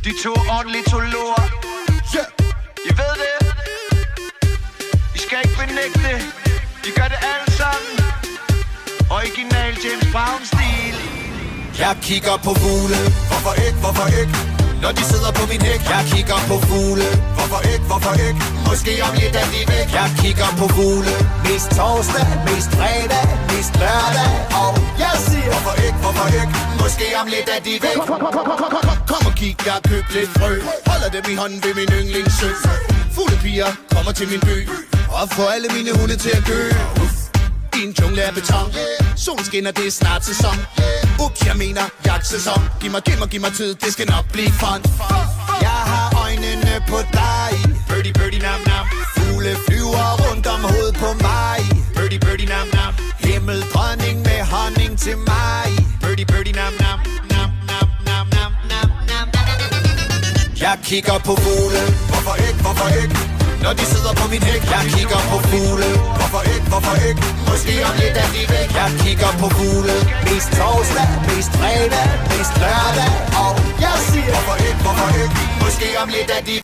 De to ornitologer. I ved det. I skal ikke benægte. De gør det alle sammen. Original James Brown-stil. Jeg kigger på fugle. Hvorfor ikke, hvorfor ikke? Når de sidder på min hæk. Jeg kigger på fugle. Hvorfor ikke, hvorfor ikke? Måske om lidt er de væk. Jeg kigger på fugle. Mest torsdag, mest fredag, mest lørdag. Og jeg siger hvorfor ikke, hvorfor ikke? Måske om lidt er de væk. Kom og kig, jeg har købt lidt frø. Holder dem i hånden ved min yndlingssø. Fuglepiger kommer til min by og får alle mine hunde til at gø. I en jungle af beton. Solen skinner, det er snart sæson. Ups, jeg mener jagtsæson. Giv mig tid, det skal nok blive fun. Jeg har øjnene på dig. Birdie, birdie, nam, nam. Fugle flyver rundt om hovedet på mig. Birdie, birdie, nam, nam. Himmeldronning med honning til mig. Birdie, birdie, nam, nam. Nam, nam, nam, nam, nam, nam. Jeg kigger på fugle. Hvorfor ikke, hvorfor ikke? Når de sidder på min hæk. Jeg kigger på fugle. Hvorfor ikke, hvorfor ikke? Måske om lidt er de væk. Jeg kigger på fugle. Mest torsdag, mest fredag, mest lørdag. Og jeg siger hvorfor ikke, hvorfor ikke? Måske om lidt er de